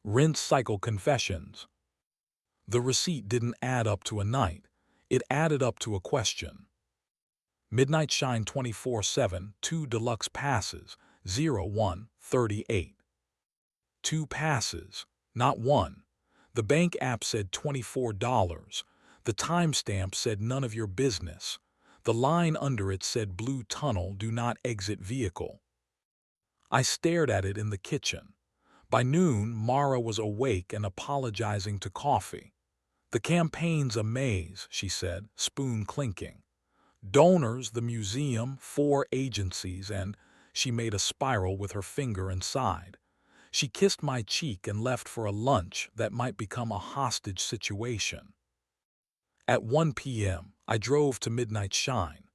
Rinse cycle confessions. The receipt didn't add up to a night. It added up to a question. Midnight Shine 24/7, 2 deluxe passes, 0138. 2 passes, not one. The bank app said $24. The timestamp said none of your business. The line under it said Blue Tunnel, do not exit vehicle. I stared at it in the kitchen. By noon, Mara was awake and apologizing to Coffee. The campaign's a maze, she said, spoon clinking. Donors, the museum, 4 agencies, and she made a spiral with her finger and sighed. She kissed my cheek and left for a lunch that might become a hostage situation. At 1 p.m., I drove to Midnight Shine.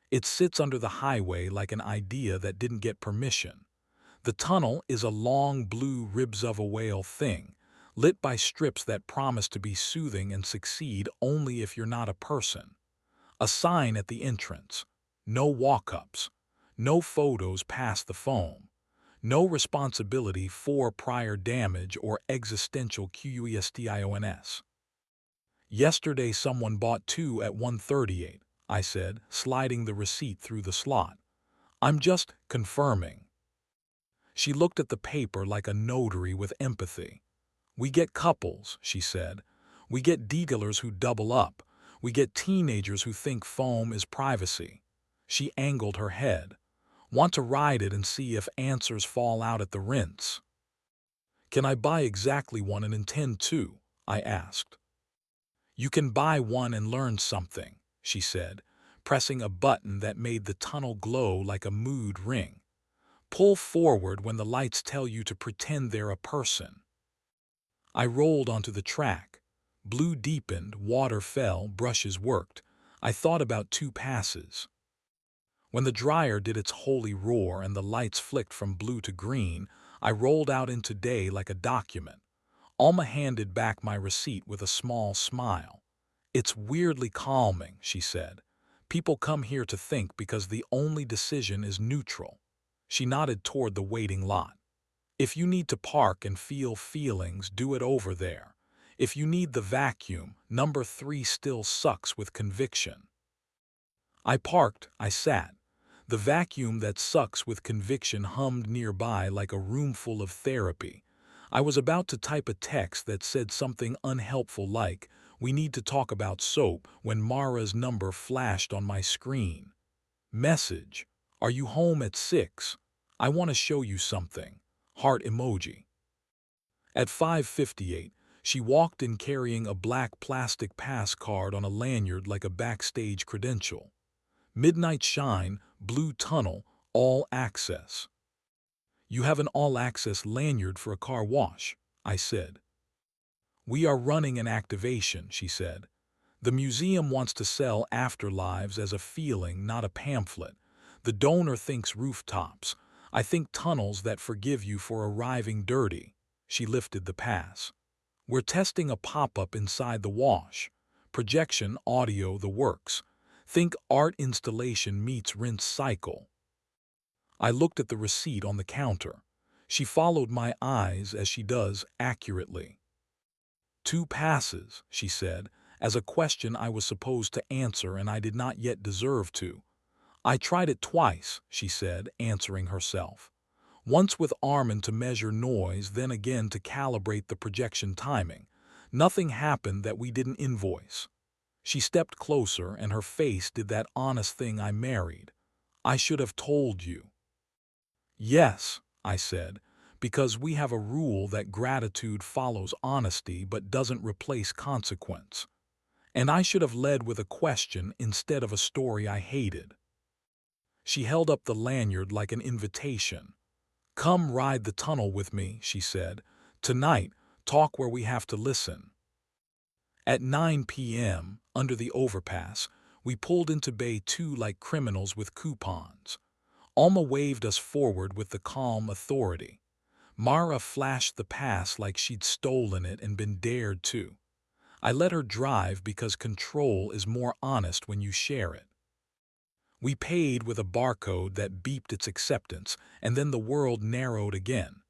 It sits under the highway like an idea that didn't get permission. The tunnel is a long blue ribs of a whale thing, lit by strips that promise to be soothing and succeed only if you're not a person. A sign at the entrance. No walk-ups. No photos past the foam. No responsibility for prior damage or existential questions. Yesterday someone bought 2 at 138, I said, sliding the receipt through the slot. I'm just confirming. She looked at the paper like a notary with empathy. We get couples, she said. We get dealers who double up. We get teenagers who think foam is privacy. She angled her head. Want to ride it and see if answers fall out at the rinse. Can I buy exactly one and intend to? I asked. You can buy one and learn something, she said, pressing a button that made the tunnel glow like a mood ring. Pull forward when the lights tell you to pretend they're a person. I rolled onto the track. Blue deepened, water fell, brushes worked. I thought about 2 passes. When the dryer did its holy roar and the lights flicked from blue to green, I rolled out into day like a document. Alma handed back my receipt with a small smile. It's weirdly calming, she said. People come here to think because the only decision is neutral. She nodded toward the waiting lot. If you need to park and feel feelings, do it over there. If you need the vacuum, number 3 still sucks with conviction. I parked, I sat. The vacuum that sucks with conviction hummed nearby like a roomful of therapy. I was about to type a text that said something unhelpful like, "We need to talk about soap," when Mara's number flashed on my screen. Message: Are you home at 6? I want to show you something. Heart emoji. At 5:58, she walked in carrying a black plastic pass card on a lanyard like a backstage credential. Midnight Shine, Blue Tunnel, all access. You have an all-access lanyard for a car wash, I said. We are running an activation, she said. The museum wants to sell afterlives as a feeling, not a pamphlet. The donor thinks rooftops. I think tunnels that forgive you for arriving dirty. She lifted the pass. We're testing a pop-up inside the wash. Projection, audio, the works. Think art installation meets rinse cycle. I looked at the receipt on the counter. She followed my eyes as she does accurately. 2 passes, she said, as a question I was supposed to answer and I did not yet deserve to. I tried it twice, she said, answering herself. Once with Armin to measure noise, then again to calibrate the projection timing. Nothing happened that we didn't invoice. She stepped closer and her face did that honest thing I married. I should have told you. Yes, I said, because we have a rule that gratitude follows honesty but doesn't replace consequence. And I should have led with a question instead of a story I hated. She held up the lanyard like an invitation. Come ride the tunnel with me, she said. Tonight, talk where we have to listen. At 9 p.m., under the overpass, we pulled into Bay 2 like criminals with coupons. Alma waved us forward with the calm authority. Mara flashed the pass like she'd stolen it and been dared to. I let her drive because control is more honest when you share it. We paid with a barcode that beeped its acceptance, and then the world narrowed again.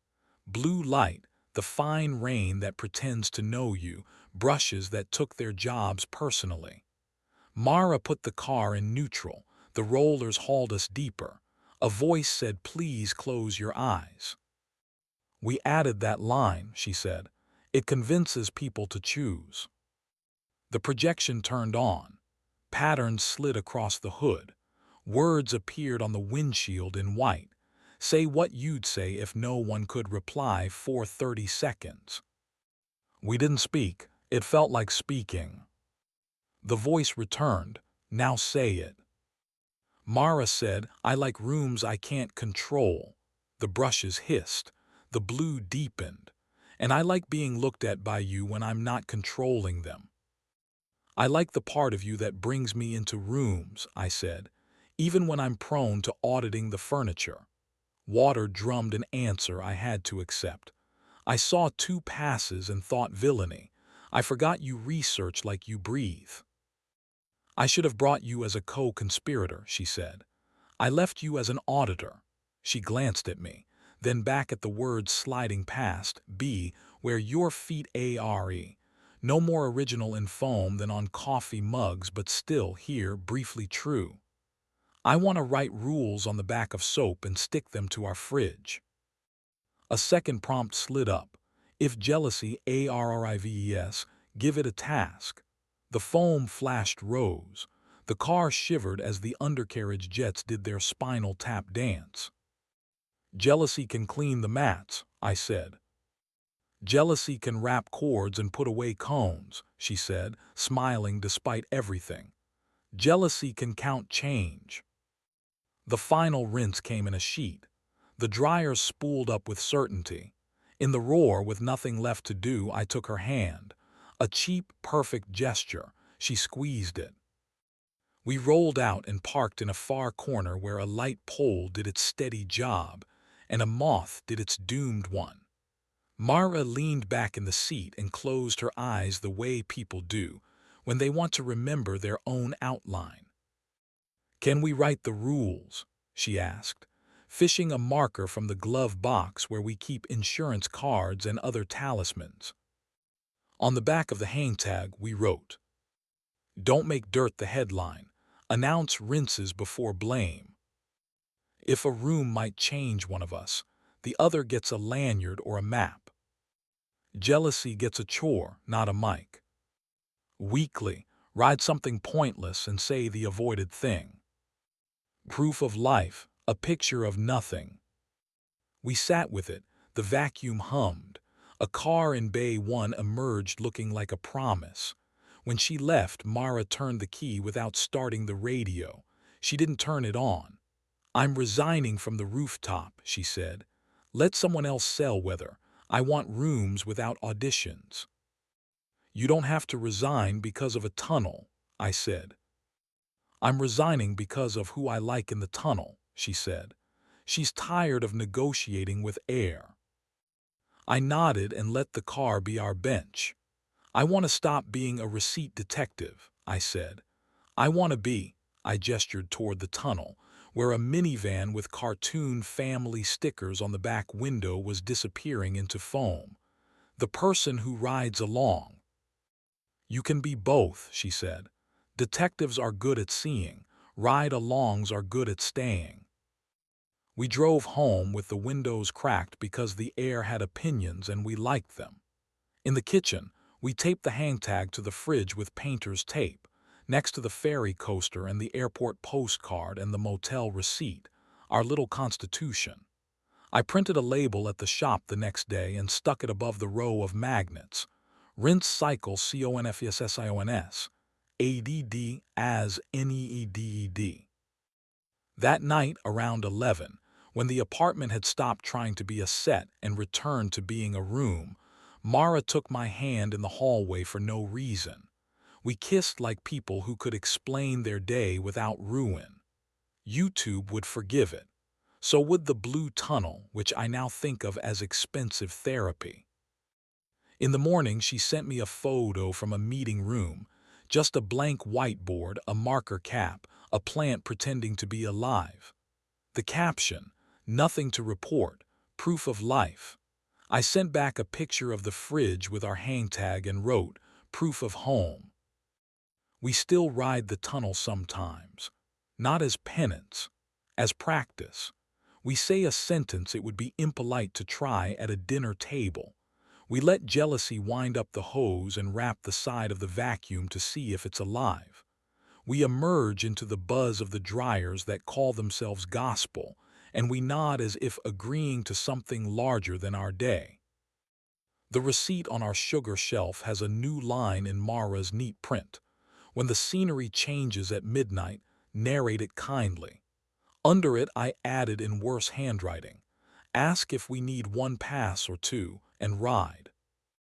Blue light, the fine rain that pretends to know you, brushes that took their jobs personally. Mara put the car in neutral. The rollers hauled us deeper. A voice said, "Please close your eyes." "We added that line," she said. "It convinces people to choose." The projection turned on. Patterns slid across the hood. Words appeared on the windshield in white. "Say what you'd say if no one could reply for 30 seconds." We didn't speak. It felt like speaking. The voice returned. "Now say it." Mara said, "I like rooms I can't control." The brushes hissed. The blue deepened. "And I like being looked at by you when I'm not controlling them." "I like the part of you that brings me into rooms," I said, "even when I'm prone to auditing the furniture." Water drummed an answer I had to accept. I saw 2 passes and thought villainy. "I forgot you research like you breathe." "I should have brought you as a co-conspirator," she said. "I left you as an auditor." She glanced at me, then back at the words sliding past, "B, where your feet are." No more original in foam than on coffee mugs, but still here, briefly true. "I want to write rules on the back of soap and stick them to our fridge." A second prompt slid up. "If jealousy arrives, give it a task." The foam flashed rose. The car shivered as the undercarriage jets did their spinal tap dance. "Jealousy can clean the mats," I said. "Jealousy can wrap cords and put away cones," she said, smiling despite everything. "Jealousy can count change." The final rinse came in a sheet. The dryers spooled up with certainty. In the roar, with nothing left to do, I took her hand. A cheap, perfect gesture. She squeezed it. We rolled out and parked in a far corner where a light pole did its steady job, and a moth did its doomed one. Mara leaned back in the seat and closed her eyes the way people do when they want to remember their own outline. "Can we write the rules?" she asked, fishing a marker from the glove box where we keep insurance cards and other talismans. On the back of the hang tag we wrote, "Don't make dirt the headline. Announce rinses before blame." If a room might change one of us, the other gets a lanyard or a map. Jealousy gets a chore, not a mic. Weekly, ride something pointless and say the avoided thing. Proof of life, a picture of nothing. We sat with it. The vacuum hummed. A car in Bay 1 emerged looking like a promise. When she left, Mara turned the key without starting the radio. She didn't turn it on. "I'm resigning from the rooftop," she said. "Let someone else sell weather. I want rooms without auditions." "You don't have to resign because of a tunnel," I said. "I'm resigning because of who I like in the tunnel," she said. "She's tired of negotiating with air." I nodded and let the car be our bench. "I want to stop being a receipt detective," I said. "I want to be," I gestured toward the tunnel, where a minivan with cartoon family stickers on the back window was disappearing into foam. "The person who rides along." "You can be both," she said. "Detectives are good at seeing. Ride-alongs are good at staying." We drove home with the windows cracked because the air had opinions and we liked them. In the kitchen, we taped the hang tag to the fridge with painter's tape, next to the ferry coaster and the airport postcard and the motel receipt, our little constitution. I printed a label at the shop the next day and stuck it above the row of magnets. "Rinse cycle CONFSSIONS, ADD as NEEDED." That night, around 11, when the apartment had stopped trying to be a set and returned to being a room, Mara took my hand in the hallway for no reason. We kissed like people who could explain their day without ruin. YouTube would forgive it. So would the blue tunnel, which I now think of as expensive therapy. In the morning, she sent me a photo from a meeting room, just a blank whiteboard, a marker cap, a plant pretending to be alive. The caption, "Nothing to report, proof of life." I sent back a picture of the fridge with our hang tag and wrote, "Proof of home." We still ride the tunnel sometimes, not as penance, as practice. We say a sentence it would be impolite to try at a dinner table. We let jealousy wind up the hose and wrap the side of the vacuum to see if it's alive. We emerge into the buzz of the dryers that call themselves gospel, and we nod as if agreeing to something larger than our day. The receipt on our sugar shelf has a new line in Mara's neat print. When the scenery changes at midnight, narrate it kindly. Under it, I added in worse handwriting, ask if we need one pass or two, and ride.